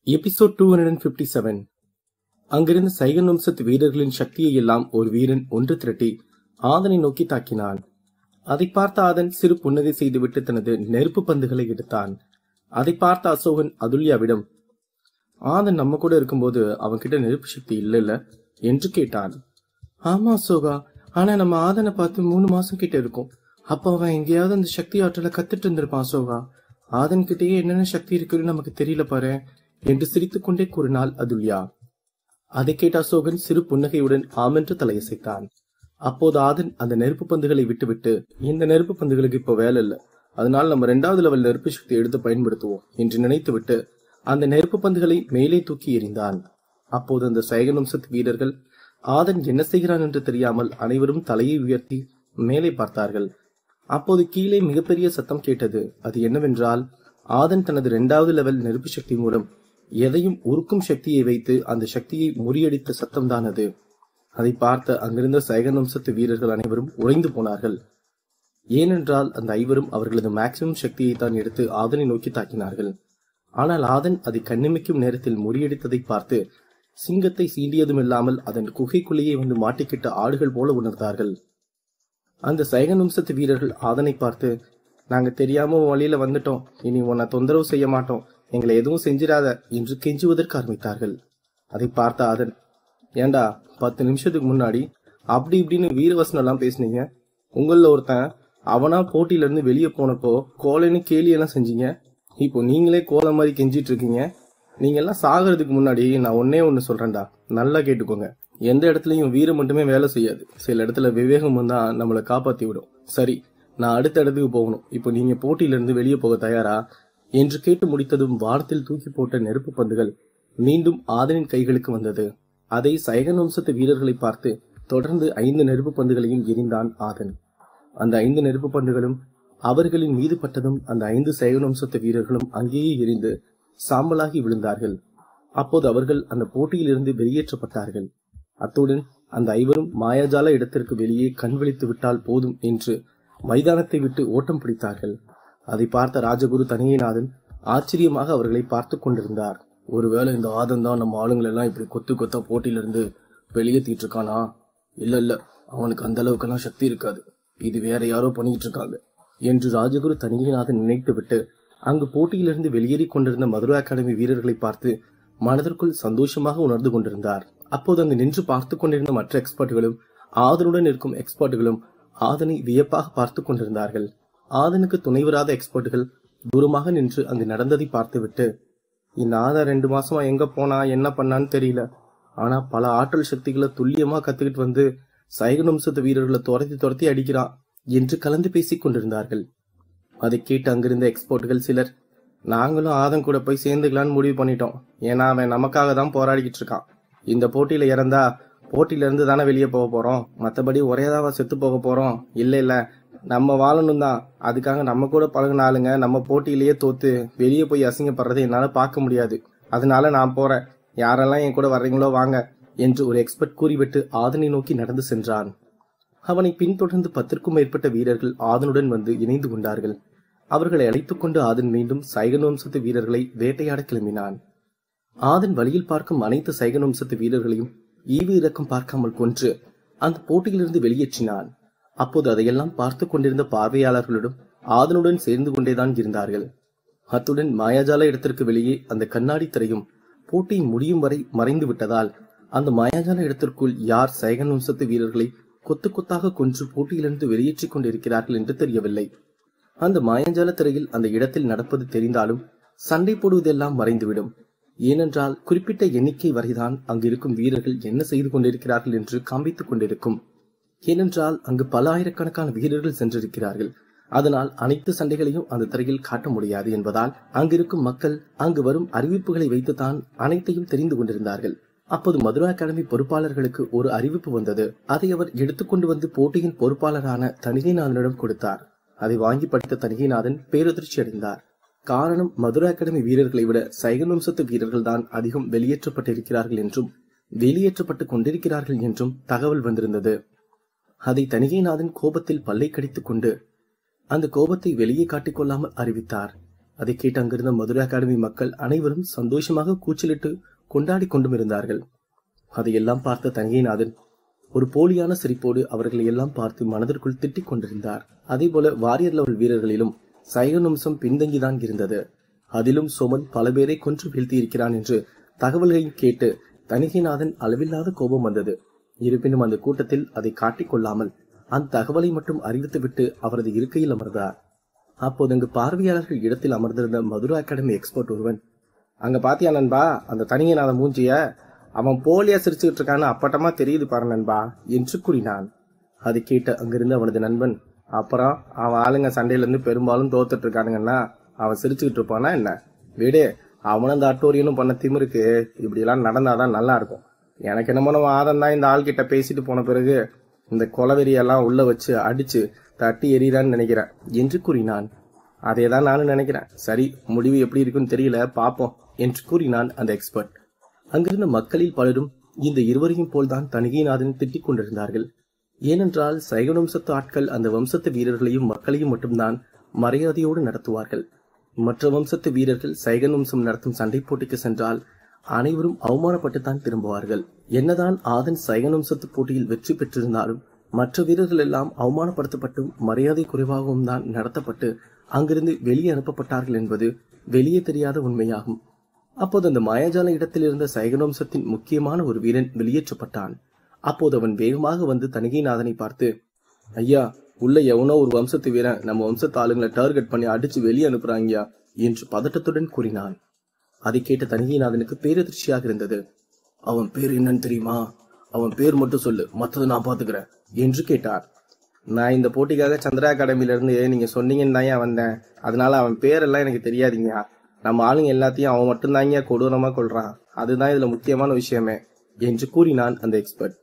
Episode 257. அங்கிருந்த சைகன் வம்சத்து வீரர்களின் சக்தியை எல்லாம் ஒரு வீரன் ஒன்று திரட்டி ஆதனை நோக்கி தாக்கினான். அதை பார்த்த ஆதன் சிறு புன்னகை செய்துவிட்டு தனது நெருப்பு பந்துகளை எடுத்தான். அதை பார்த்த அசோகன் அதுல்யாவிடம், ஆதன் நம்ம கூட இருக்கும்போது அவன்கிட்ட நெருப்பு சக்தி இல்ல என்று கேட்டான். ஆமா அசோகா, ஆனா நம்ம ஆதனை பார்த்து 3 மாசம் கிட்ட இருக்கும். அப்ப அவன் எங்கேயாவது அந்த சக்தி ஆற்றலை கத்துட்டு இருந்திருப்பான் அசோகா. ஆதன் கிட்டேயே என்னென்ன சக்தி இருக்குன்னு நமக்கு தெரியல பாரு என்று சிரித்துக் கொண்டே கூறினாள் அதுல்யா. அதை கேட்ட அசோகன் சிறு புன்னகையுடன் ஆமென்று தலையசைத்தான். அப்போது ஆதன் அந்த நெருப்பு பந்துகளை விட்டுவிட்டு, இந்த நெருப்பு பந்துகளுக்கு இப்போ வேலை இல்லை, அதனால நம்ம 2வது லெவல் நெருப்பு சக்தியை எடுத்து பயன்படுத்துவோம் என்று நினைத்துவிட்டு அந்த நெருப்பு பந்துகளை மேலே தூக்கி எறிந்தான். அப்போது அந்த சைகன் வம்சத்து வீரர்கள் ஆதன் என்ன செய்கிறான் என்று தெரியாமல் அனைவரும் தலையை உயர்த்தி மேலே பார்த்தார்கள். அப்போது கீழே மிகப்பெரிய சத்தம் கேட்டது. அது என்னவென்றால், ஆதன் தனது 2வது லெவல் நெருப்பு சக்தி மூலம் எதையும் உருக்கும் சக்தியை வைத்து அந்த சக்தியை முறியடித்த சத்தம்தான் அது. அதை பார்த்த அங்கிருந்த சைகன் வம்சத்து வீரர்கள் அனைவரும் உறைந்து போனார்கள். ஏனென்றால் அந்த ஐவரும் அவர்களது மேக்சிமம் சக்தியை தான் எடுத்து ஆதனை நோக்கி தாக்கினார்கள். ஆனால் ஆதன் அதை கண்ணிமைக்கும் நேரத்தில் முறியடித்ததை பார்த்து சிங்கத்தை சீண்டியதும் இல்லாமல் அதன் குகைக்குள்ளேயே வந்து மாட்டிக்கிட்ட ஆடுகள் போல உணர்ந்தார்கள். அந்த சைகன் வம்சத்து வீரர்கள் ஆதனை பார்த்து, நாங்க தெரியாம வழியில வந்துட்டோம், இனி உன்னை தொந்தரவு செய்ய மாட்டோம், எங்களை எதுவும் செஞ்சிடாத என்று கெஞ்சுவதற்கு ஆரம்பித்தார்கள். அதை பார்த்த ஆதன், ஏண்டா 10 நிமிஷத்துக்கு முன்னாடி அப்படி இப்படின்னு வீரவசனம் எல்லாம் பேசுனீங்க, உங்கள ஒருத்தன் அவனா போட்டியில இருந்து வெளியே போனப்போ கோலைன்னு கேலியெல்லாம் செஞ்சீங்க, இப்போ நீங்களே கோலை மாதிரி கெஞ்சிட்டு இருக்கீங்க. நீங்க எல்லாம் சாகிறதுக்கு முன்னாடி நான் ஒன்னு சொல்றேன்டா, நல்லா கேட்டுக்கோங்க. எந்த இடத்துலயும் வீரம் மட்டுமே வேலை செய்யாது, சில இடத்துல விவேகம் தான் நம்மளை காப்பாத்தி விடும். சரி, நான் அடுத்த இடத்துக்கு போகணும், இப்போ நீங்க போட்டியிலிருந்து வெளியே போக தயாரா என்று கேட்டு முடித்ததும் வாரத்தில் தூக்கி போட்ட நெருப்பு பந்துகள் மீண்டும் ஆதனின் கைகளுக்கு வந்தது. அதை சைகன் வம்சத்து வீரர்களை பார்த்து தொடர்ந்து 5 நெருப்பு பந்துகளையும் எரிந்தான் ஆதன். அந்த 5 நெருப்பு பந்துகளும் அவர்களின் மீது பட்டதும் அந்த 5 சைகன் வம்சத்து வீரர்களும் அங்கேயே எரிந்து சாம்பலாகி விழுந்தார்கள். அப்போது அவர்கள் அந்த போட்டியிலிருந்து வெளியேற்றப்பட்டார்கள். அத்துடன் அந்த ஐவரும் மாயாஜால இடத்திற்கு வெளியே கண் விழித்து விட்டால் போதும் என்று மைதானத்தை விட்டு ஓட்டம் பிடித்தார்கள். அதை பார்த்த ராஜகுரு தனியநாதன் ஆச்சரியமாக அவர்களை பார்த்து கொண்டிருந்தார். ஒருவேளை இந்த ஆதன் தான் நம்ம ஆளுங்களை எல்லாம் இப்படி கொத்து கொத்தா போட்டியிலிருந்து வெளியேற்றிட்டு இருக்கானா? இல்ல, அவனுக்கு அந்த அளவுக்கெல்லாம் சக்தி இருக்காது, இது வேற யாரோ பண்ணிட்டு இருக்காங்க என்று ராஜகுரு தனியநாதன் நினைத்து விட்டு அங்கு போட்டியிலிருந்து வெளியேறி கொண்டிருந்த மதுரை அகாடமி வீரர்களை பார்த்து மனதிற்குள் சந்தோஷமாக உணர்ந்து கொண்டிருந்தார். அப்போது அங்கு நின்று பார்த்து கொண்டிருந்த மற்ற எக்ஸ்பர்ட்டுகளும் ஆதனுடன் இருக்கும் எக்ஸ்பர்ட்டுகளும் ஆதனை வியப்பாக பார்த்து கொண்டிருந்தார்கள். ஆதனுக்கு துணை வராத எக்ஸ்பர்ட்டுகள் தூரமாக நின்று அங்கு நடந்ததை பார்த்துவிட்டு, இந்த ஆதன் 2 மாசமா எங்க போனா என்ன பண்ணான்னு தெரியல, ஆனா பல ஆற்றல் சக்திகளை துல்லியமா கத்துக்கிட்டு வந்து சைகன் வம்சத்து வீரர்களை துரத்தி அடிக்கிறான் என்று கலந்து பேசிக் கொண்டிருந்தார்கள். அதை கேட்டு அங்கிருந்த எக்ஸ்பர்ட்டுகள் சிலர், நாங்களும் ஆதன் கூட போய் சேர்ந்துக்கலான்னு முடிவு பண்ணிட்டோம், ஏன்னா அவன் நமக்காக தான் போராடிக்கிட்டு இருக்கான். இந்த போட்டியில இறந்தா போட்டியில இருந்து தானே வெளியே போக போறோம், மற்றபடி ஒரேதாவா செத்து போக போறோம்? இல்ல, நம்ம வாழணும் தான், அதுக்காக நம்ம கூட பழகின ஆளுங்க நம்ம போட்டியிலேயே தோத்து வெளியே போய் அசிங்கப்படுறதை என்னால பார்க்க முடியாது, அதனால நான் போறேன், யாரெல்லாம் என் கூட வர்றீங்களோ வாங்க என்று ஒரு எக்ஸ்பர்ட் கூறிவிட்டு ஆதனை நோக்கி நடந்து சென்றான். அவனை பின்தொடர்ந்து 10க்கும் மேற்பட்ட வீரர்கள் ஆதனுடன் வந்து இணைந்து கொண்டார்கள். அவர்களை அழைத்துக் கொண்டு ஆதன் மீண்டும் சைகன் வம்சத்து வீரர்களை வேட்டையாட கிளம்பினான். ஆதன் வழியில் பார்க்கும் அனைத்து சைகன் வம்சத்து வீரர்களையும் ஈவு இரக்கம் பார்க்காமல் கொன்று அந்த போட்டியிலிருந்து வெளியேற்றினான். அப்போது அதையெல்லாம் பார்த்து கொண்டிருந்த பார்வையாளர்களுடன் ஆதனுடன் சேர்ந்து கொண்டேதான் இருந்தார்கள். அத்துடன் மாயாஜால இடத்திற்கு வெளியே அந்த கண்ணாடி திரையும் போட்டி முடியும் வரை மறைந்து விட்டதால் அந்த மாயாஜால இடத்திற்குள் யார் சைகன் வம்சத்து வீரர்களை கொத்து கொத்தாக கொன்று போட்டியிலிருந்து வெளியேற்றிக் கொண்டிருக்கிறார்கள் என்று தெரியவில்லை. அந்த மாயாஜால திரையில் அந்த இடத்தில் நடப்பது தெரிந்தாலும் சண்டை போடுவதெல்லாம் மறைந்துவிடும். ஏனென்றால் குறிப்பிட்ட எண்ணிக்கை வரைதான் அங்கு இருக்கும் வீரர்கள் என்ன செய்து கொண்டிருக்கிறார்கள் என்று காண்பித்துக் கொண்டிருக்கும். ஏனென்றால் அங்கு பல ஆயிரக்கணக்கான வீரர்கள் சென்றிருக்கிறார்கள். அதனால் அனைத்து சண்டைகளையும் அந்த திரையில் காட்ட முடியாது என்பதால் அங்கிருக்கும் மக்கள் அங்கு வரும் அறிவிப்புகளை வைத்துத்தான் அனைத்தையும் தெரிந்து கொண்டிருந்தார்கள். அப்போது மதுரை அகாடமி பொறுப்பாளர்களுக்கு ஒரு அறிவிப்பு வந்தது. அதை அவர் எடுத்துக்கொண்டு வந்து போட்டியின் பொறுப்பாளரான தணிகைநாதனிடம் கொடுத்தார். அதை வாங்கி படித்த தணிகைநாதன் பேரதிர்ச்சி அடைந்தார். காரணம், மதுரை அகாடமி வீரர்களை விட சைகன் வம்சத்து வீரர்கள் தான் அதிகம் வெளியேற்றப்பட்டிருக்கிறார்கள் என்றும் வெளியேற்றப்பட்டு கொண்டிருக்கிறார்கள் என்றும் தகவல் வந்திருந்தது. அதை தணிகைநாதன் கோபத்தில் பல்லை கடித்துக் கொண்டு அந்த கோபத்தை வெளியே காட்டிக்கொள்ளாமல் அறிவித்தார். அதை கேட்டு அங்கிருந்த மதுரை அகாடமி மக்கள் அனைவரும் சந்தோஷமாக கூச்சலிட்டு கொண்டாடி கொண்டும் இருந்தார்கள். அதையெல்லாம் பார்த்த தனிகைநாதன் ஒரு போலியான சிரிப்போடு அவர்களை எல்லாம் பார்த்து மனதிற்குள் திட்டிக் கொண்டிருந்தார். அதே போல வாரியர் லெவல் வீரர்களிலும் சைகன் வம்சம் பின்தங்கிதான் இருந்தது. அதிலும் சோமன் பல பேரை கொன்று வீழ்த்தி இருக்கிறான் என்று தகவல்களையும் கேட்டு தனிகைநாதன் அளவில்லாத கோபம் வந்தது. இருப்பினும் அந்த கூட்டத்தில் அதை காட்டிக் கொள்ளாமல் அந்த தகவலை மட்டும் அறிவித்துவிட்டு அவரது இருக்கையில் அமர்ந்தார். அப்போது அங்கு பார்வையாளர்கள் இடத்தில் அமர்ந்திருந்த மதுரை அகாடமி எக்ஸ்பர்ட் ஒருவன், அங்க பாத்தியா நண்பா அந்த தனிகைநாதன் மூஞ்சிய, அவன் போலியா சிரிச்சுக்கிட்டு இருக்கான்னு அப்பட்டமா தெரியுது பாரு நண்பா என்று கூறினான். அதை கேட்ட அங்கிருந்து அவனது நண்பன், அப்புறம் அவன் ஆளுங்க சண்டையில இருந்து பெரும்பாலும் தோத்துட்டு இருக்கானுங்கன்னா அவன் சிரிச்சுக்கிட்டு இருப்பானா என்ன? வீடு அவனும் அந்த அட்டோரியனும் பண்ண திமிருக்கு இப்படி எல்லாம் நடந்தாதான் நல்லா இருக்கும். எனக்கு என்னமோ நம்ம ஆதம் தான் இந்த ஆள்கிட்ட பேசிட்டு போன பிறகு இந்த கொலவெறியெல்லாம் உள்ள வச்சு அடிச்சு தட்டி எறிகிறான்னு நினைக்கிறேன் என்று கூறினான். அதேதான் நானும் நினைக்கிறேன். சரி, முடிவு எப்படி இருக்குன்னு தெரியல, பாப்போம் என்று கூறினான் அந்த எக்ஸ்பர்ட். அங்கிருந்த மக்களில் பலரும் இந்த இருவரையும் போல்தான் தனிகைநாதன் திட்டிக் கொண்டிருந்தார்கள். ஏனென்றால் சைகன் வம்சத்து ஆட்கள் அந்த வம்சத்து வீரர்களையும் மக்களையும் மட்டும்தான் மரியாதையோடு நடத்துவார்கள். மற்ற வம்சத்து வீரர்கள் சைகன் வம்சம் நடத்தும் சண்டை போட்டிக்கு சென்றால் அனைவரும் அவமானப்பட்டுத்தான் திரும்புவார்கள். என்னதான் ஆதன் சைகன் வம்சத்து போட்டியில் வெற்றி பெற்றிருந்தாலும் மற்ற வீரர்கள் எல்லாம் அவமானப்படுத்தப்பட்டும் மரியாதை குறைவாகவும் தான் நடத்தப்பட்டு அங்கிருந்து வெளியே அனுப்பப்பட்டார்கள் என்பது வெளியே தெரியாத உண்மையாகும். அப்போது அந்த மாயாஜால இடத்தில் இருந்த சைகன் வம்சத்தின் முக்கியமான ஒரு வீரன் வெளியேற்றப்பட்டான். அப்போது அவன் வேகமாக வந்து தனிகைநாதனை பார்த்து, ஐயா, உள்ள எவனோ ஒரு வம்சத்து வீரன் நம்ம வம்சத்து ஆளுங்களை டார்கெட் பண்ணி அடிச்சு வெளியே அனுப்புறாங்கயா என்று பதட்டத்துடன் கூறினான். அதை கேட்ட தனிகைநாதனுக்கு பேரதிர்ச்சியாக இருந்தது. அவன் பேர் என்னன்னு தெரியுமா? அவன் பேர் மட்டும் சொல்லு, மற்றதை நான் பாத்துக்கிறேன் என்று கேட்டார். நான் இந்த போட்டிக்காக சந்திரா அகாடமில இருந்து நீங்க சொன்னீங்கன்னு தான் வந்தேன். அதனால அவன் பேரெல்லாம் எனக்கு தெரியாதீங்க. நம்ம ஆளுங்க எல்லாத்தையும் அவன் மட்டும்தாங்க கொடூரமா கொள்றான். அதுதான் இதுல முக்கியமான விஷயமே என்று கூறினான் அந்த எக்ஸ்பர்ட்.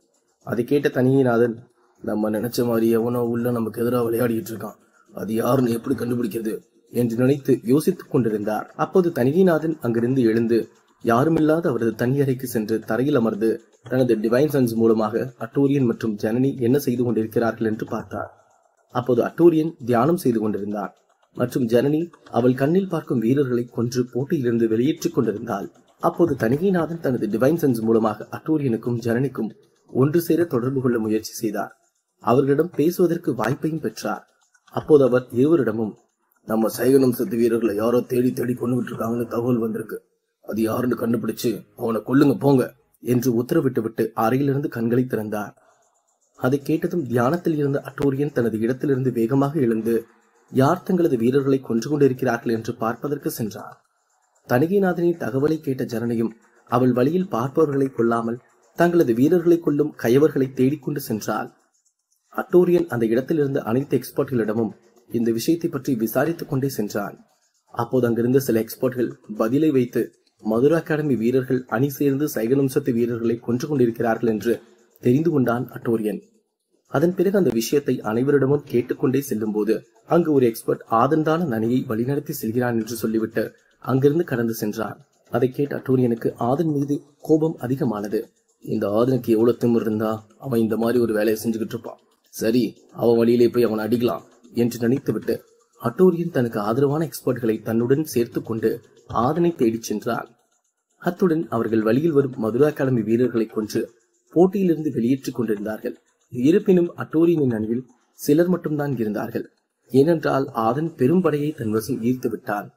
அதை கேட்ட தனிகைநாதன், நம்ம நினைச்ச மாதிரி எவனோ உள்ள நமக்கு எதிராக விளையாடிட்டு இருக்கான், அது யாருன்னு எப்படி கண்டுபிடிக்கிறது என்று நினைத்து யோசித்துக் கொண்டிருந்தார். அப்போது தனிகைநாதன் அங்கிருந்து எழுந்து யாருமில்லாத அவரது தனியறைக்கு சென்று தரையில் அமர்ந்து தனது டிவைன் சென்ஸ் மூலமாக அட்டோரியன் மற்றும் ஜனனி என்ன செய்து கொண்டிருக்கிறார்கள் என்று பார்த்தார். அப்போது அட்டோரியன் தியானம் செய்து கொண்டிருந்தார் மற்றும் ஜனனி அவள் கண்ணில் பார்க்கும் வீரர்களை கொன்று போட்டியிலிருந்து வெளியேற்றிக் கொண்டிருந்தாள். அப்போது தனிகைநாதன் தனது டிவைன் சென்ஸ் மூலமாக அட்டோரியனுக்கும் ஜனனிக்கும் ஒன்று சேர தொடர்பு கொள்ள முயற்சி செய்தார். அவர்களிடம் பேசுவதற்கு வாய்ப்பையும் பெற்றார். அப்போது அவர் இருவரிடமும், நம்ம சைகன் வம்சத்து வீரர்களை யாரோ தேடி தேடி கொண்டுகிட்டு இருக்காங்கன்னு தகவல் வந்திருக்கு, அது யாருன்னு கண்டுபிடிச்சு அவனை கொல்லுங்க போங்க என்று உத்தரவிட்டு விட்டு அறையிலிருந்து கண்களை திறந்தார். அதை கேட்டதும் தியானத்தில் இருந்த அட்டோரியன் தனது இடத்திலிருந்து வேகமாக எழுந்து யார் தங்களது வீரர்களை கொன்று கொண்டிருக்கிறார்கள் என்று பார்ப்பதற்கு சென்றார். தனிகைநாதனின் தகவலை கேட்ட ஜனனியும் அவள் வழியில் பார்ப்பவர்களை கொல்லாமல் தங்களது வீரர்களை கொள்ளும் கயவர்களை தேடிக்கொண்டு சென்றாள். அட்டோரியன் அந்த இடத்தில் இருந்த அனைத்து எக்ஸ்பர்ட்களிடமும் இந்த விஷயத்தை பற்றி விசாரித்துக் கொண்டே சென்றான். அப்போது அங்கிருந்த சில எக்ஸ்பர்ட்கள் பதிலை வைத்து மதுரை அகாடமி வீரர்கள் அணி சேர்ந்து சைகன் வம்சத்து வீரர்களை கொன்று கொண்டிருக்கிறார்கள் என்று தெரிந்து கொண்டான் அட்டோரியன். அதன் பிறகு அந்த விஷயத்தை அனைவரிடமும் கேட்டுக்கொண்டே செல்லும் போது அங்கு ஒரு எக்ஸ்பர்ட் ஆதன்தான நனியை வழிநடத்தி செல்கிறான் என்று சொல்லிவிட்டு அங்கிருந்து கடந்து சென்றான். அதை கேட்ட அட்டோரியனுக்கு ஆதன் மீது கோபம் அதிகமானது. இந்த ஆதனுக்கு எவ்வளவு திமிர் இருந்தா அவன் இந்த மாதிரி ஒரு வேலையை செஞ்சுக்கிட்டு இருப்பான். சரி, அவன் வழியிலே போய் அவனை அடிக்கலாம் என்று நினைத்துவிட்டு அட்டோரியன் தனக்கு ஆதரவான எக்ஸ்பர்ட்களை தன்னுடன் சேர்த்து கொண்டு ஆதனை தேடிச் சென்றான். அத்துடன் அவர்கள் வழியில் வரும் மதுரை அகாடமி வீரர்களை கொன்று போட்டியிலிருந்து வெளியேற்றிக் கொண்டிருந்தார்கள். இருப்பினும் அட்டோரியனின் அணியில் சிலர் மட்டும்தான் இருந்தார்கள். ஏனென்றால் ஆதன் பெரும் படையை தன் வசம் ஈர்த்து விட்டான்.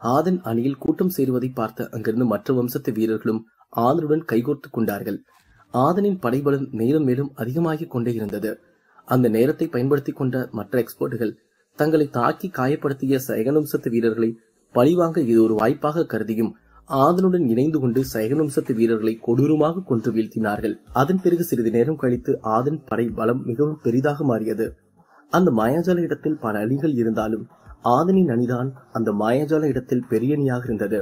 ஆதன் அணியில் கூட்டம் சேருவதை பார்த்த அங்கிருந்து மற்ற வம்சத்து வீரர்களும் ஆதனுடன் கைகோர்த்துக் கொண்டார்கள். ஆதனின் படைபலம் மேலும் மேலும் அதிகமாகிக் கொண்டே இருந்தது. அந்த நேரத்தை பயன்படுத்திக் கொண்ட மற்ற எக்ஸ்பர்ட்டுகள் தங்களை தாக்கி காயப்படுத்திய சைகன் வம்சத்து வீரர்களை பழிவாங்க இது ஒரு வாய்ப்பாக கருதியும் ஆதனுடன் இணைந்து கொண்டு சைகன் வம்சத்து வீரர்களை கொடூரமாக கொன்று வீழ்த்தினார்கள். அதன் பிறகு சிறிது நேரம் கழித்து ஆதன் படை பலம் மிகவும் பெரிதாக மாறியது. அந்த மாயாஜால இடத்தில் பல அணிகள் இருந்தாலும் ஆதனின் அணிதான் அந்த மாயாஜால இடத்தில் பெரிய அணியாக இருந்தது.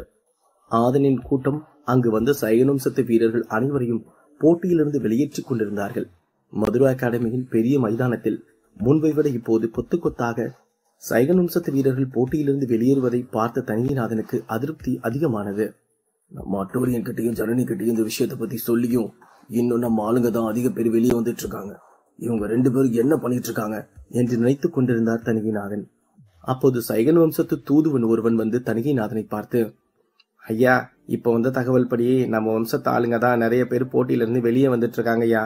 ஆதனின் கூட்டம் அங்கு வந்த சைகன் வம்சத்து வீரர்கள் அனைவரையும் போட்டியிலிருந்து வெளியேற்றிக் கொண்டிருந்தார்கள். மதுரை அகாடமியின் பெரிய மைதானத்தில் முன்பை விட இப்போது கொத்து கொத்தாக சைகன் வம்சத்து வீரர்கள் போட்டியிலிருந்து வெளியேறுவதை பார்த்த தனிகைநாதனுக்கு அதிருப்தி அதிகமானது. நம்ம அட்டோரியன் கிட்டையும் ஜனனி கிட்டையும் இந்த விஷயத்தை பத்தி சொல்லியும் இன்னும் நம்ம ஆளுங்க தான் அதிக பேர் வெளியே வந்துட்டு இருக்காங்க, இவங்க 2 பேரும் என்ன பண்ணிட்டு இருக்காங்க என்று நினைத்துக் கொண்டிருந்தார் தனிகைநாதன். அப்போது சைகன் வம்சத்து தூதுவன் ஒருவன் வந்து தணிகைநாதனை பார்த்து, ஐயா, இப்ப வந்த தகவல் படி நம்ம வம்சத்து ஆளுங்க தான் நிறைய பேர் போட்டியில இருந்து வெளியே வந்துட்டு இருக்காங்க ஐயா.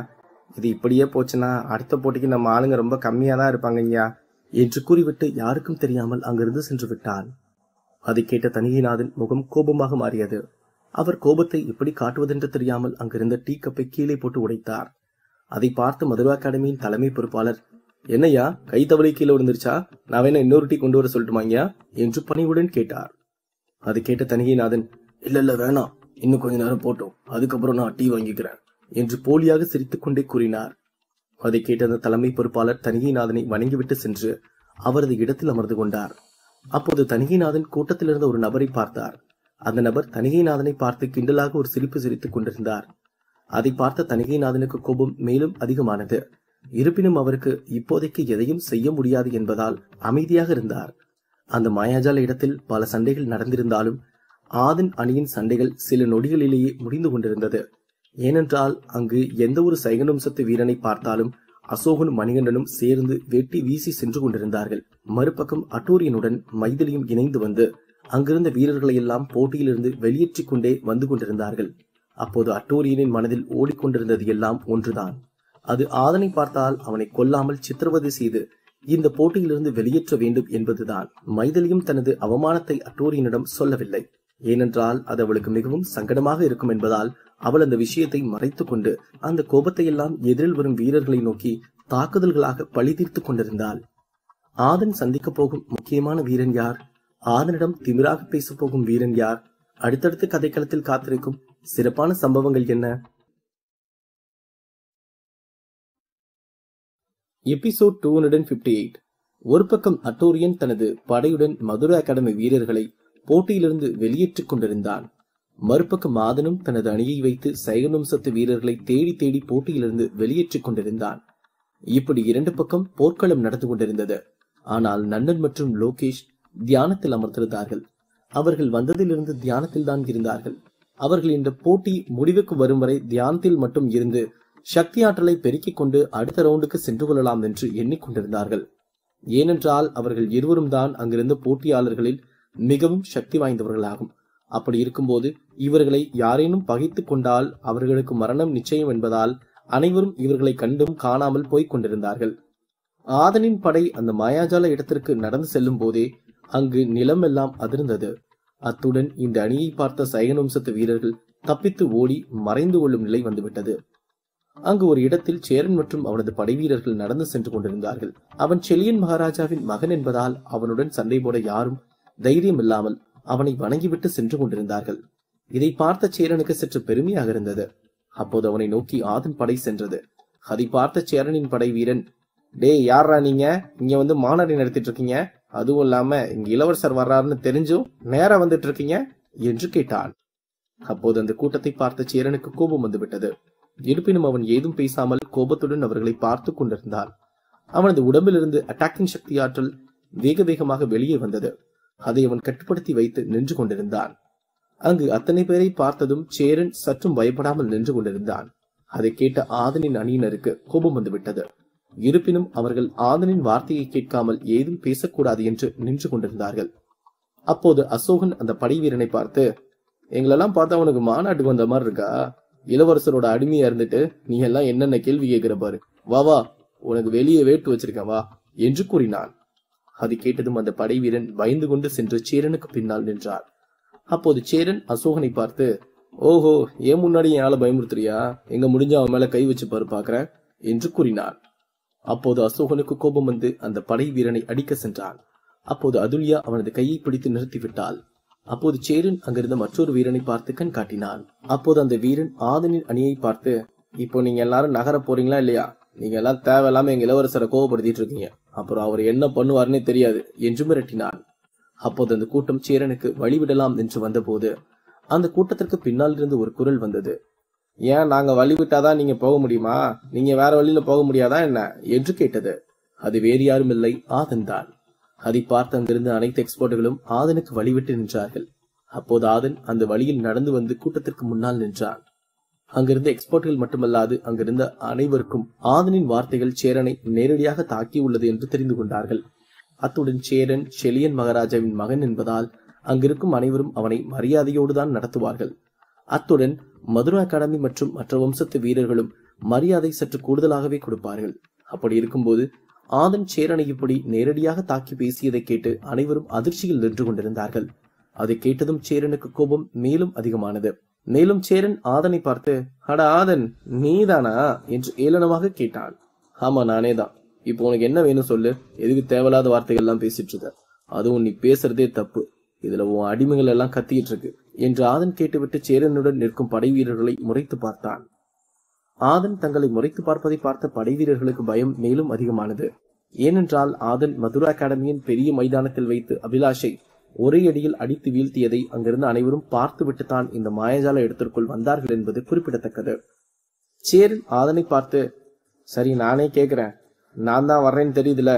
இது இப்படியே போச்சுன்னா அடுத்த போட்டிக்கு நம்ம ஆளுங்க ரொம்ப கம்மியா தான் இருப்பாங்க ஐயா என்று கூறிவிட்டு யாருக்கும் தெரியாமல் அங்கிருந்து சென்று விட்டான். அதை கேட்ட தணிகைநாதன் முகம் கோபமாக மாறியது. அவர் கோபத்தை எப்படி காட்டுவதென்று தெரியாமல் அங்கிருந்த டீ கப்பை கீழே போட்டு உடைத்தார். அதை பார்த்து மதுரா அகாடமியின் தலைமை பொறுப்பாளர், என்னையா கை தவளை கீழே விழுந்துருச்சா, நான் வேணா இன்னொரு டீ கொண்டு வர சொல்லட்டுமாங்கயா என்று பணிவுடன் கேட்டார். அதை கேட்ட தணிகைநாதன், இல்ல வேணாம், இன்னும் கொஞ்ச நேரம் போட்டோம், அதுக்கப்புறம் நான் டீ வாங்கிக்கிறேன் என்று போலியாக சிரித்துக் கொண்டே கூறினார். அதை கேட்ட அந்த தலைமை பொறுப்பாளர் தணிகைநாதனை வணங்கிவிட்டு சென்று அவரது இடத்தில் அமர்ந்து கொண்டார். அப்போது தணிகைநாதன் கூட்டத்தில் இருந்த ஒரு நபரை பார்த்தார். அந்த நபர் தணிகைநாதனை பார்த்து கிண்டலாக ஒரு சிரிப்பு சிரித்துக் கொண்டிருந்தார். அதை பார்த்த தணிகைநாதனுக்கு கோபம் மேலும் அதிகமானது. இருப்பினும் அவருக்கு இப்போதைக்கு எதையும் செய்ய முடியாது என்பதால் அமைதியாக இருந்தார். அந்த மாயாஜால இடத்தில் பல சண்டைகள் நடந்திருந்தாலும் ஆதன் அணியின் சண்டைகள் சில நொடிகளிலேயே முடிந்து கொண்டிருந்தது. ஏனென்றால் அங்கு எந்த ஒரு சைகன் வம்சத்து வீரனை பார்த்தாலும் அசோகனும் மணிகண்டனும் சேர்ந்து வெட்டி வீசி சென்று கொண்டிருந்தார்கள். மறுபக்கம் அட்டூரியனுடன் மைதிலியும் இணைந்து வந்து அங்கிருந்த வீரர்களை எல்லாம் போட்டியிலிருந்து வெளியேற்றிக் கொண்டே வந்து கொண்டிருந்தார்கள். அப்போது அட்டூரியனின் மனதில் ஓடிக்கொண்டிருந்தது எல்லாம் ஒன்றுதான். அது ஆதனை பார்த்தால் அவனை கொல்லாமல் சித்திரவதை செய்து இந்த போட்டியிலிருந்து வெளியேற்ற வேண்டும் என்பதுதான். மைதிலியும் தனது அவமானத்தை அட்டூரியனிடம் சொல்லவில்லை. ஏனென்றால் அது அவளுக்கு மிகவும் சங்கடமாக இருக்கும் என்பதால் அவள் அந்த விஷயத்தை மறைத்துக் கொண்டு அந்த கோபத்தை எல்லாம் எதிரில் வரும் வீரர்களை நோக்கி தாக்குதல்களாக பழி தீர்த்துக் கொண்டிருந்தாள். ஆதன் சந்திக்க போகும் முக்கியமான வீரன் யார்? ஆதனிடம் திமிராக பேச போகும் வீரன் யார்? அடுத்தடுத்து கதைக்களத்தில் காத்திருக்கும் சிறப்பான சம்பவங்கள் என்ன? எபிசோட் 258. ஒரு பக்கம் அட்டூரியன் தனது படையுடன் மதுரா அகாடமி வீரர்களை போட்டியிலிருந்து வெளியேற்றிக் கொண்டிருந்தான். மறுபக்கம் ஆதனும் தனது அணியை வைத்து சைகன் வம்சத்து வீரர்களை தேடி தேடி போட்டியிலிருந்து வெளியேற்றிக் கொண்டிருந்தான். இப்படி இரண்டு பக்கம் போர்க்களம் நடந்து கொண்டிருந்தது. ஆனால் நன்னன் மற்றும் லோகேஷ் தியானத்தில் அமர்ந்திருந்தார்கள். அவர்கள் வந்ததிலிருந்து தியானத்தில் தான் இருந்தார்கள். அவர்கள் இந்த போட்டி முடிவுக்கு வரும் வரை தியானத்தில் மட்டும் இருந்து சக்தி ஆற்றலை பெருக்கிக் கொண்டு அடுத்த ரவுண்டுக்கு சென்று கொள்ளலாம் என்று எண்ணிக்கொண்டிருந்தார்கள். ஏனென்றால் அவர்கள் இருவரும் தான் அங்கிருந்த போட்டியாளர்களில் மிகவும் சக்தி வாய்ந்தவர்களாகும். அப்படி இருக்கும்போது இவர்களை யாரேனும் பகைத்துக் கொண்டால் அவர்களுக்கு மரணம் நிச்சயம் என்பதால் அனைவரும் இவர்களை கண்டும் காணாமல் போய்க் கொண்டிருந்தார்கள். ஆதனின் படை அந்த மாயாஜால இடத்திற்கு நடந்து செல்லும் போதே அங்கு நிலம் எல்லாம் அதிர்ந்தது. அத்துடன் இந்த அணியை பார்த்த சைகன் வம்சத்து வீரர்கள் தப்பித்து ஓடி மறைந்து கொள்ளும் நிலை வந்துவிட்டது. அங்கு ஒரு இடத்தில் சேரன் மற்றும் அவனது படை வீரர்கள் நடந்து சென்று கொண்டிருந்தார்கள். அவன் செலியன் மகாராஜாவின் மகன் என்பதால் அவனுடன் சண்டை போட யாரும் தைரியம் இல்லாமல் அவனை வணங்கிவிட்டு சென்று கொண்டிருந்தார்கள். இதை பார்த்த சேரனுக்கு சற்று பெருமையாக இருந்தது. அப்போது அவனை நோக்கி ஆதன் படை சென்றது. அதை பார்த்த சேரனின் படை வீரன், டேய் யாரா நீங்க இங்க வந்து மாநாடு நடத்திட்டு இருக்கீங்க? அதுவும் இல்லாம இங்க இளவரசர் வர்றாருன்னு தெரிஞ்சும் நேரா வந்துட்டு இருக்கீங்க என்று கேட்டான். அப்போது அந்த கூட்டத்தை பார்த்த சேரனுக்கு கோபம் வந்துவிட்டது. இருப்பினும் அவன் ஏதும் பேசாமல் கோபத்துடன் அவர்களை பார்த்து கொண்டிருந்தான். அவனது உடம்பிலிருந்து அட்டாக்கிங் சக்தி ஆற்றல் வேக வேகமாக வெளியே வந்தது. அதை அவன் கட்டுப்படுத்தி வைத்து நின்று கொண்டிருந்தான். அங்கு அத்தனை பேரை பார்த்ததும் சேரன் சற்றும் பயப்படாமல் நின்று கொண்டிருந்தான். அதை கேட்ட ஆதனின் அணியினருக்கு கோபம் வந்துவிட்டது. இருப்பினும் அவர்கள் ஆதனின் வார்த்தையை கேட்காமல் ஏதும் பேசக்கூடாது என்று நின்று கொண்டிருந்தார்கள். அப்போது அசோகன் அந்த படை வீரனை பார்த்து, எங்களெல்லாம் பார்த்தா உனக்கு மாநாட்டுக்கு வந்த மாதிரி இருக்கா? இளவரசரோட அடிமையா இருந்துட்டு நீ எல்லாம் என்னென்ன கேள்வி கேட்கிற பாரு, வா வா உனக்கு வெளியே வேட்டு வச்சிருக்கேன் வா என்று கூறினான். அதை கேட்டதும் அந்த படை வீரன் பயந்து கொண்டு சென்று சேரனுக்கு பின்னால் நின்றார். அப்போது சேரன் அசோகனை பார்த்து, ஓஹோ ஏன் முன்னாடி என் ஆளை பயமுறுத்துறியா? எங்க முடிஞ்ச அவன் மேல கை வச்சு பாரு பாக்குறேன் என்று கூறினார். அப்போது அசோகனுக்கு கோபம் வந்து அந்த படை வீரனை அடிக்க சென்றான். அப்போது அதுல்யா அவனது கையை பிடித்து நிறுத்திவிட்டாள். அப்போது சேரன் அங்கிருந்த மற்றொரு வீரனை பார்த்து கண் காட்டினான். அப்போது அந்த வீரன் ஆதனின் அணியை பார்த்து, இப்போ நீங்க எல்லாரும் நகர போறீங்களா இல்லையா? நீங்க எல்லாம் தேவையில்லாம எங்க இளவரசரை கோவப்படுத்திட்டு இருக்கீங்க, அப்புறம் அவர் என்ன பண்ணுவாருன்னே தெரியாது என்று மிரட்டினான். அப்போது அந்த கூட்டம் சேரனுக்கு வழிவிடலாம் என்று வந்தபோது அந்த கூட்டத்திற்கு பின்னால் இருந்து ஒரு குரல் வந்தது. ஏன் நாங்க வழிவிட்டாதான் நீங்க போக முடியுமா? நீங்க வேற வழியில போக முடியாதா என்ன என்று கேட்டது. அது வேறு யாரும் இல்லை, ஆதன் தான். அதை பார்த்து அங்கிருந்த அனைத்து எக்ஸ்போர்ட்டுகளும் ஆதனுக்கு வழிவிட்டு நின்றார்கள். அப்போது ஆதன் அந்த வழியில் நடந்து வந்து கூட்டத்திற்கு முன்னால் நின்றான். அங்கிருந்த எக்ஸ்போர்ட்டுகள் மட்டுமல்லாது அங்கிருந்த அனைவருக்கும் ஆதனின் வார்த்தைகள் சேரனை நேரடியாக தாக்கி உள்ளது என்று தெரிந்து கொண்டார்கள். அத்துடன் சேரன் செலியன் மகாராஜாவின் மகன் என்பதால் அங்கிருக்கும் அனைவரும் அவனை மரியாதையோடுதான் நடத்துவார்கள். அத்துடன் மதுரா அகாடமி மற்றும் மற்ற வம்சத்து வீரர்களும் மரியாதை சற்று கூடுதலாகவே கொடுப்பார்கள். அப்படி இருக்கும்போது ஆதன் சேரனை இப்படி நேரடியாக தாக்கி பேசியதை கேட்டு அனைவரும் அதிர்ச்சியில் நின்று கொண்டிருந்தார்கள். அதை கேட்டதும் சேரனுக்கு கோபம் மேலும் அதிகமானது. மேலும் சேரன் ஆதனை பார்த்து, அட ஆதன், நீதானா என்று ஏளனமாக கேட்டான். ஆமா, நானே தான். இப்போ உனக்கு என்ன வேணும் சொல்லு. எதுக்கு தேவையில்லாத வார்த்தைகள் எல்லாம் பேசிட்டு இருக்க? அதுவும் நீ பேசுறதே தப்பு. இதுல உன் அடிமைகள் எல்லாம் கத்திட்டு இருக்கு என்று ஆதன் கேட்டுவிட்டு சேரனுடன் நிற்கும் படை வீரர்களை முறைத்து பார்த்தான். ஆதன் தங்களை முறைத்து பார்ப்பதை பார்த்த படை வீரர்களுக்கு பயம் மேலும் அதிகமானது. ஏனென்றால் ஆதன் மதுரா அகாடமியின் பெரிய மைதானத்தில் வைத்து அபிலாஷை ஒரே அடியில் அடித்து வீழ்த்தியதை அங்கிருந்து அனைவரும் பார்த்துவிட்டு தான் இந்த மாயஜால இடத்திற்குள் வந்தார்கள் என்பது குறிப்பிடத்தக்கது. சேரன் ஆதனை பார்த்து, சரி நானே கேக்குறேன், நான் தான் வர்றேன்னு தெரியுதுல,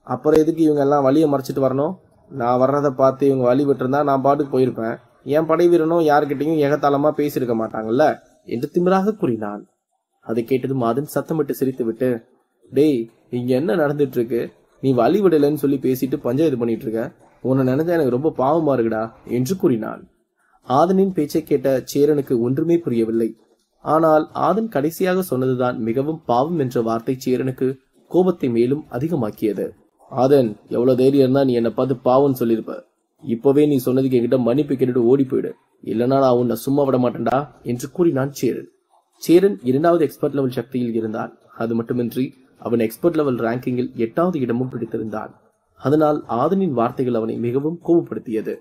அப்புறம் எதுக்கு இவங்க எல்லாம் வழியை மறைச்சிட்டு வரணும்? நான் வர்றதை பார்த்து இவங்க வழி விட்டுருந்தா நான் பாட்டுக்கு போயிருப்பேன். என் படை வீரனும் யாருக்கிட்டையும் ஏகத்தாளமா பேசியிருக்க மாட்டாங்கல்ல என்று திமிராக கூறினான். அதை கேட்டதும் ஆதன் சத்தமிட்டு சிரித்து விட்டு, டேய், இங்க என்ன நடந்துட்டு இருக்கு? நீ வழி விடலன்னு சொல்லி பேசிட்டு பஞ்சாயத்து பண்ணிட்டு இருக்க. உன்னை நினைச்சா எனக்கு ரொம்ப பாவமா இருக்குடா என்று கூறினான். ஆதனின் பேச்சை கேட்ட சேரனுக்கு ஒன்றுமே புரியவில்லை. ஆனால் ஆதன் கடைசியாக சொன்னதுதான் மிகவும் பாவம் என்ற வார்த்தை சேரனுக்கு கோபத்தை மேலும் அதிகமாக்கியது. ஆதன், எவ்வளவு தைரியம் இருந்தா நீ என்னை பார்த்து பாவம்னு சொல்லியிருப்ப. இப்பவே நீ சொன்னதுக்கு என்கிட்ட மன்னிப்பு கேட்டுட்டு ஓடி போயிடு, இல்லைன்னா நான் உன்னை சும்மா விட மாட்டேன்டா என்று கூறினான் சேரன். சேரன் 2வது எக்ஸ்பர்ட் லெவல் சக்தியில் இருந்தான். அது மட்டுமின்றி அவன் எக்ஸ்பர்ட் லெவல் ரேங்கிங்கில் 8வது இடமும் பிடித்திருந்தான். அதனால் ஆதனின் வார்த்தைகள் அவனை மிகவும் கோபப்படுத்தியது.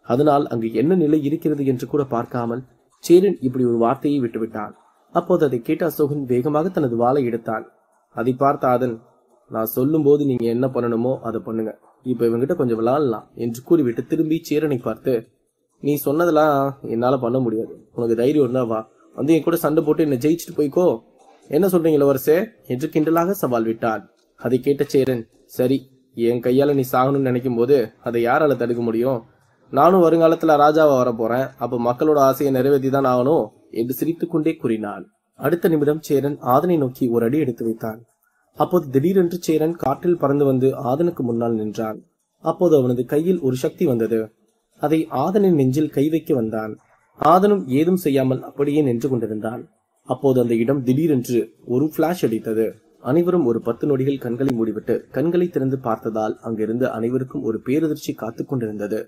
அதனால் அங்கு என்ன நிலை இருக்கிறது என்று கூட பார்க்காமல் சேரன் இப்படி ஒரு வார்த்தையை விட்டுவிட்டான். அப்போது அதை கேட்ட அசோகன் வேகமாக தனது வாளை எடுத்தான். அதை பார்த்த ஆதன், நான் சொல்லும் போது நீங்க என்ன பண்ணணுமோ அதை பண்ணுங்க, இப்ப இவங்கிட்ட கொஞ்சம் விளையாடலாம் என்று கூறிவிட்டு திரும்பி சேரனை பார்த்து, நீ சொன்னதெல்லாம் என்னால பண்ண முடியாது. உனக்கு தைரியம் இருந்தா வா, வந்து என் கூட சண்டை போட்டு என்ன ஜெயிச்சுட்டு போய்க்கோ. என்ன சொல்றீங்க இளவரசே என்று கிண்டலாக சவால் விட்டான். அதை கேட்ட சேரன், சரி, என் கையால நீ சாகணும்னு நினைக்கும் போது அதை யாரால தடுக்க முடியும்? நானும் வருங்காலத்துல ராஜாவா வர போறேன். அப்ப மக்களோட ஆசையை நிறைவேற்றி தான் ஆகணும் என்று சிரித்துக் கொண்டே கூறினான். அடுத்த நிமிடம் சேரன் ஆதனை நோக்கி ஒரு அடி எடுத்து வைத்தான். அப்போது திடீரென்று சேரன் காற்றில் பறந்து வந்து ஆதனுக்கு முன்னால் நின்றான். அப்போது அவனது கையில் ஒரு சக்தி வந்தது. அதை ஆதனின் நெஞ்சில் கை வைக்க வந்தான். ஆதனும் ஏதும் செய்யாமல் அப்படியே நின்று கொண்டிருந்தான். அப்போது அந்த இடம் திடீரென்று ஒரு பிளாஷ் அடித்தது. அனைவரும் ஒரு 10 நொடிகள் கண்களை மூடிவிட்டு கண்களை திறந்து பார்த்ததால் அங்கிருந்து அனைவருக்கும் ஒரு பேரதிர்ச்சி காத்துக் கொண்டிருந்தது.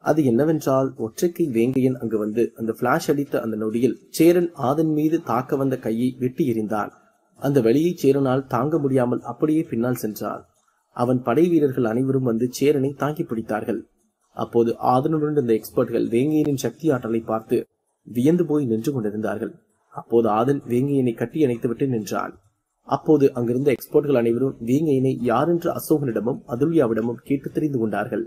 அது என்னவென்றால், ஒற்றைக்கை வேங்கையன் அங்கு வந்து அந்த பிளாஷ் அடித்த அந்த நொடியில் சேரன் ஆதன் மீது தாக்க வந்த கையை வெட்டி எறிந்தான். அந்த வலியை சேரனால் தாங்க முடியாமல் அப்படியே பின்னால் சென்றான். அவன் படை வீரர்கள் அனைவரும் வந்து சேரனை தாங்கி பிடித்தார்கள். அப்போது ஆதனுடன் இருந்த எக்ஸ்பர்ட்கள் வேங்கையனின் சக்தி ஆற்றலை பார்த்து வியந்து போய் நின்று கொண்டிருந்தார்கள். அப்போது ஆதன் வேங்கையனை கட்டி அணைத்துவிட்டு நின்றான். அப்போது அங்கிருந்த எக்ஸ்பர்ட்கள் அனைவரும் வேங்கையனை யாரென்று அசோகனிடமும் அதுல்யாவிடமும் கேட்டு தெரிந்து கொண்டார்கள்.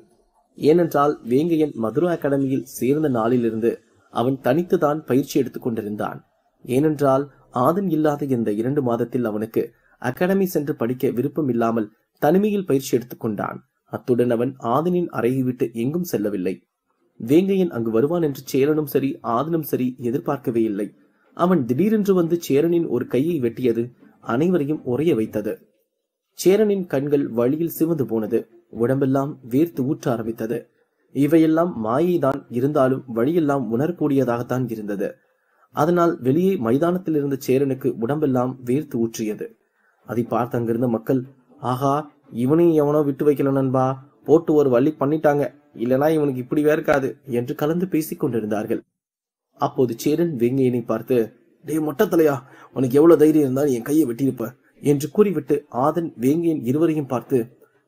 ஏனென்றால் வேங்கையன் மதுரா அகாடமியில் சேர்ந்த நாளிலிருந்து அவன் தனித்துதான் பயிற்சி எடுத்துக் கொண்டிருந்தான். ஏனென்றால் ஆதன் இல்லாத இந்த 2 மாதத்தில் அவனுக்கு அகாடமி சென்று படிக்க விருப்பம் இல்லாமல் தனிமையில் பயிற்சி எடுத்துக் கொண்டான். அத்துடன் அவன் ஆதனின் அறையை விட்டு எங்கும் செல்லவில்லை. வேங்கையன் அங்கு வருவான் என்று சேரனும் சரி ஆதனும் சரி எதிர்பார்க்கவே இல்லை. அவன் திடீரென்று வந்து சேரனின் ஒரு கையை வெட்டியது அனைவரையும் உறைய வைத்தது. சேரனின் கண்கள் வழியில் சிவந்து போனது. உடம்பெல்லாம் வேர்த்து ஊற்ற ஆரம்பித்தது. இவையெல்லாம் மாயைதான், இருந்தாலும் வழியெல்லாம் உணரக்கூடியதாகத்தான் இருந்தது. அதனால் வெளியே மைதானத்தில் இருந்த சேரனுக்கு உடம்பெல்லாம் வேர்த்து ஊற்றியது. அதை பார்த்து அங்கிருந்த மக்கள், ஆகா, இவனையும் எவனோ விட்டு வைக்கல நண்பா, போட்டு ஒரு வழி பண்ணிட்டாங்க, இல்லனா இவனுக்கு இப்படி வேர்க்காது என்று கலந்து பேசிக் கொண்டிருந்தார்கள். அப்போது சேரன் வேங்கையனை பார்த்து, டே மொட்டத்தலையா, உனக்கு எவ்வளவு தைரியம் இருந்தா என் கையை வெட்டியிருப்ப என்று கூறிவிட்டு ஆதன் வேங்கையன் இருவரையும் பார்த்து,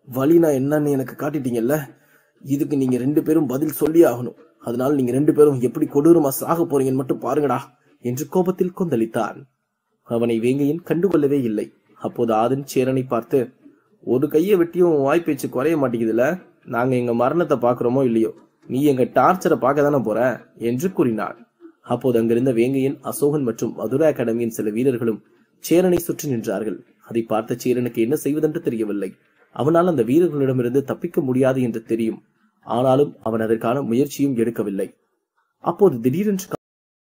வழினா என்னன்னு எனக்கு காட்டிட்டீங்கல்ல, இதுக்கு நீங்க 2 பேரும் பதில் சொல்லி ஆகணும். அதனால நீங்க 2 பேரும் எப்படி கொடூரமா சாக போறீங்கன்னு மட்டும் பாருங்கடா என்று கோபத்தில் கொந்தளித்தான். அவனை வேங்கையன் கண்டுகொள்ளவே இல்லை. அப்போது ஆதன் சேரனை பார்த்து, ஒரு கையை வெட்டியும் வாய்ப்பேச்சு குறைய மாட்டேங்குதுல, நாங்க எங்க மரணத்தை பாக்குறோமோ இல்லையோ, நீ எங்க டார்ச்சரை பார்க்க தானே போற என்று கூறினான். அப்போது அங்கிருந்த வேங்கையன், அசோகன் மற்றும் மதுரா அகாடமியின் சில வீரர்களும் சேரனை சுற்றி நின்றார்கள். அதை பார்த்த சேரனுக்கு என்ன செய்வதென்று தெரியவில்லை. அவனால் அந்த வீரர்களிடமிருந்து தப்பிக்க முடியாது என்று தெரியும். ஆனாலும் அவன் அதற்கான முயற்சியும் எடுக்கவில்லை. அப்போது திடீரென்று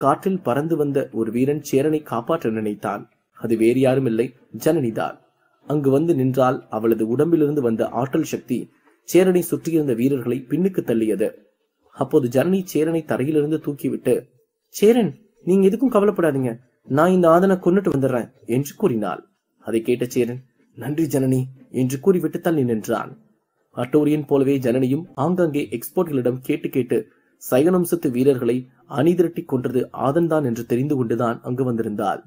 காற்றில் பறந்து வந்த ஒரு வீரன் சேரனை காப்பாற்ற நினைத்தான். அது வேறு யாரும் இல்லை, ஜனனிதான். அங்கு வந்து நின்றால் அவளது உடம்பிலிருந்து வந்த ஆற்றல் சக்தி சேரனை சுற்றியிருந்த வீரர்களை பின்னுக்கு தள்ளியது. அப்போது ஜனனி சேரனை தரையிலிருந்து தூக்கிவிட்டு, சேரன், நீங்க எதுக்கும் கவலைப்படாதீங்க, நான் இந்த ஆதனை கொன்னுட்டு வந்துடுறேன் என்று கூறினாள். அதை கேட்ட சேரன், நன்றி ஜனனி என்று கூறிவிட்டு தள்ளி நின்றான். அட்டோரியன் போலவே ஜனனியும் ஆங்காங்கே எக்ஸ்போர்ட்களிடம் கேட்டு கேட்டு சைகனம்சத்து வீரர்களை அணிதிரட்டி கொன்றது ஆதன் தான் என்று தெரிந்து கொண்டுதான் அங்கு வந்திருந்தாள்.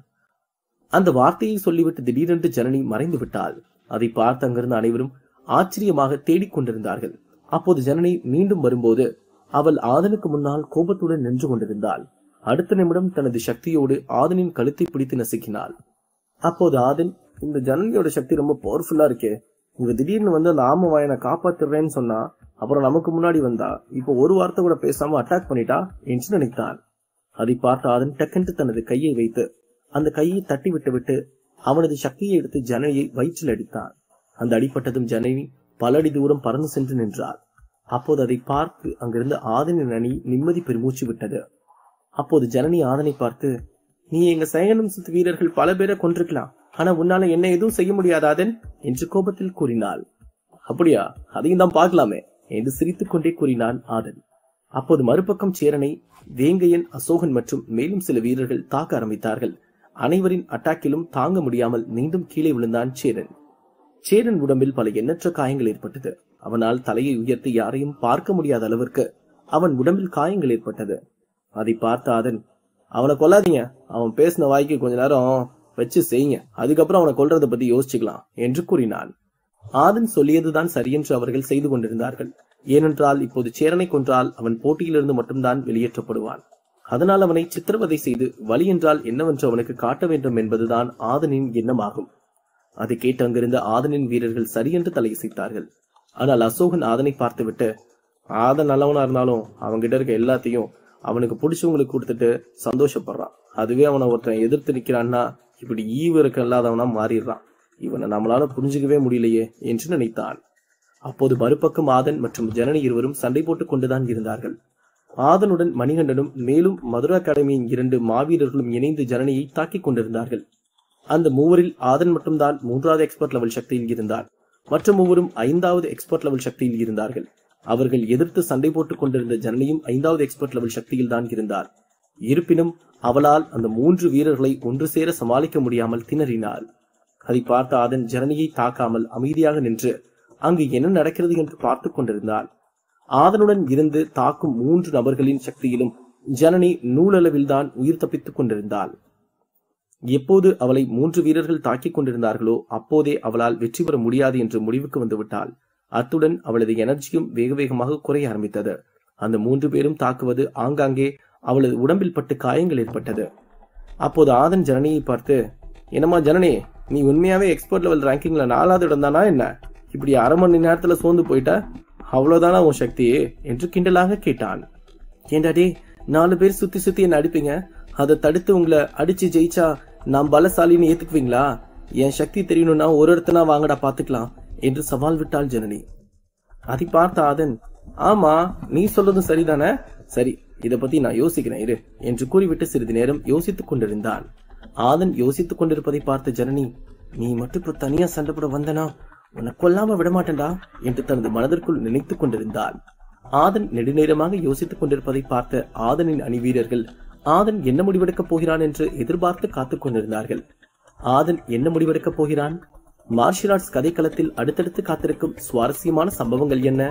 அந்த வார்த்தையை சொல்லிவிட்டு திடீரென்று ஜனனி மறைந்து விட்டாள். அதை பார்த்து அங்கிருந்த அனைவரும் ஆச்சரியமாக தேடிக்கொண்டிருந்தார்கள். அப்போது ஜனனி மீண்டும் வரும்போது அவள் ஆதனுக்கு முன்னால் கோபத்துடன் நின்று கொண்டிருந்தாள். அடுத்த நிமிடம் தனது சக்தியோடு ஆதனின் கழுத்தை பிடித்து நசுக்கினாள். அப்போது ஆதன், இந்த ஜனனியோட சக்தி ரொம்ப பவர்ஃபுல்லா இருக்கே, இவ திடீர்னு வந்து அந்த ஆம வாயனை காப்பாத்துறேன்னு சொன்னா அப்புறம் நமக்கு முன்னாடி வந்தா இப்போ ஒரு வார்த்தை கூட பேசாம அட்டாக் பண்ணிட்டா என்று நினைத்தான். அதை பார்த்த ஆதன் டக்கென்று தனது கையை வைத்து அந்த கையை தட்டி விட்டு அவனது சக்தியை எடுத்து ஜனனியை வயிற்றில் அடித்தான். அந்த அடிப்பட்டதும் ஜனனி பல அடி தூரம் பறந்து சென்று நின்றாள். அப்போது அதை பார்த்து அங்கிருந்த ஆதனின் அணி நிம்மதி பெருமூச்சு விட்டது. அப்போது ஜனனி ஆதனை பார்த்து, நீ எங்க சைகனம்சத்து வீரர்கள் பல பேரை கொன்றிருக்கலாம், ஆனா உன்னால என்ன எதுவும் செய்ய முடியாது ஆதன் என்று கோபத்தில் கூறினாள். அப்படியா, அதையும் தான் பார்க்கலாமே என்று சிரித்துக் கொண்டே கூறினான் ஆதன். அப்போது மறுபக்கம் சேரனை வேங்கையன், அசோகன் மற்றும் மேலும் சில வீரர்கள் தாக்க ஆரம்பித்தார்கள். அனைவரின் அட்டாக்கிலும் தாங்க முடியாமல் மீண்டும் கீழே விழுந்தான் சேரன். சேரன் உடம்பில் பல எண்ணற்ற காயங்கள் ஏற்பட்டது. அவனால் தலையை உயர்த்தி யாரையும் பார்க்க முடியாத அளவிற்கு அவன் உடம்பில் காயங்கள் ஏற்பட்டது. அதை பார்த்த ஆதன், அவனை கொல்லாதீங்க, அவன் பேசின வாய்க்கு கொஞ்ச நேரம் வச்சு செய்யுங்க, அதுக்கப்புறம் அவனை கொல்றதை பத்தி யோசிச்சுக்கலாம் என்று கூறினான். ஆதன் சொல்லியதுதான் சரியென்று அவர்கள் செய்து கொண்டிருந்தார்கள். ஏனென்றால் இப்போது சேரனை கொன்றால் அவன் போட்டியிலிருந்து மட்டும்தான் வெளியேற்றப்படுவான். அதனால் அவனை சித்திரவதை செய்து வலி என்றால் என்னவென்று அவனுக்கு காட்ட வேண்டும் என்பதுதான் ஆதனின் எண்ணமாகும். அதை கேட்டு அங்கிருந்த ஆதனின் வீரர்கள் சரியென்று தலையசைத்தார்கள். ஆனால் அசோகன் ஆதனை பார்த்துவிட்டு, ஆதன் நல்லவனா இருந்தாலும் அவன்கிட்ட இருக்க எல்லாத்தையும் அவனுக்கு பிடிச்சவங்களுக்கு கொடுத்துட்டு சந்தோஷப்படுறான், அதுவே அவனை ஒருத்தன் எதிர்த்து நிக்கிறான்னா இப்படி ஈவு இருக்க இல்லாதவனா மாறிடுறான், இவனை நம்மளால புரிஞ்சுக்கவே முடியலையே என்று நினைத்தான். அப்போது மறுபக்கம் ஆதன் மற்றும் ஜனனி இருவரும் சண்டை போட்டுக் கொண்டுதான் இருந்தார்கள். ஆதனுடன் மணிகண்டனும் மேலும் மதுரா அகாடமியின் 2 மாவீரர்களும் இணைந்து ஜனனியை தாக்கிக் கொண்டிருந்தார்கள். அந்த மூவரில் ஆதன் மட்டும்தான் 3வது எக்ஸ்பர்ட் லெவல் சக்தியில் இருந்தார். மற்ற மூவரும் 5வது எக்ஸ்பர்ட் லெவல் சக்தியில் இருந்தார்கள். அவர்கள் எதிர்த்து சண்டை போட்டுக் கொண்டிருந்த ஜனனியும் 5வது எக்ஸ்பர்ட் லெவல் சக்தியில் தான் இருந்தார். இருப்பினும் அவளால் அந்த 3 வீரர்களை ஒன்று சேர சமாளிக்க முடியாமல் திணறினாள். அதை பார்த்த ஆதன் ஜனனியை தாக்காமல் அமைதியாக நின்று அங்கு என்ன நடக்கிறது என்று பார்த்துக் கொண்டிருந்தாள். ஆதனுடன் இருந்து தாக்கும் 3 நபர்களின் சக்தியிலும் ஜனனி நூலளவில் தான் உயிர் தப்பித்துக் கொண்டிருந்தாள். எப்போது அவளை 3 வீரர்கள் தாக்கிக் கொண்டிருந்தார்களோ அப்போதே அவளால் வெற்றி பெற முடியாது என்று முடிவுக்கு வந்துவிட்டாள். அத்துடன் அவளது எனர்ஜியும் வேக வேகமாக குறைய ஆரம்பித்தது. அந்த 3 பேரும் தாக்குவது ஆங்காங்கே அவளது உடம்பில் பட்டு காயங்கள் ஏற்பட்டது. அப்போது ஆதன் ஜனனியை பார்த்து, என்னம்மா ஜனனி, நீ உண்மையாவே எக்ஸ்பர்ட் லெவல் ரேங்கிங்ல 4வது இடம் தானா என்ன? இப்படி அரை மணி நேரத்துல சோர்ந்து போயிட்ட, அவ்வளவுதானா உன் சக்தி என்று கிண்டலாக கேட்டான். ஏண்டாடே, 4 பேர் சுத்தி சுத்தி என்ன அடிப்பீங்க, அதை தடுத்து உங்களை அடிச்சு ஜெயிச்சா நான் பலசாலின்னு ஏத்துக்குவீங்களா? என் சக்தி தெரியணும்னா ஒரு இடத்துனா வாங்கடா பாத்துக்கலாம் என்று சவால் விட்டாள் ஜனனி. அதை பார்த்த ஆதன், ஆமா நீ சொல்றதும் சரிதானே, சரி இதை பத்தி நான் யோசிக்கிறேன் இரு என்று கூறிவிட்டு சிறிது நேரம் யோசித்துக் கொண்டிருந்தான். ஆதன் யோசித்துக் கொண்டிருப்பதை பார்த்த ஜனனி, நீ மட்டும் இப்ப தனியா சண்டை போட வந்தனா உன்னை கொல்லாம விடமாட்டேன்டா என்று தனது மனதிற்குள் நினைத்துக் கொண்டிருந்தான். ஆதன் நெடுநேரமாக யோசித்துக் கொண்டிருப்பதை பார்த்த ஆதனின் அணி வீரர்கள் ஆதன் என்ன முடிவெடுக்கப் போகிறான் என்று எதிர்பார்த்து காத்துக் கொண்டிருந்தார்கள். ஆதன் என்ன முடிவெடுக்கப் போகிறான்? மார்ஷியல் ஆர்ட்ஸ் கதைக்களத்தில் அடுத்தடுத்து காத்திருக்கும் சுவாரஸ்யமான சம்பவங்கள் என்ன?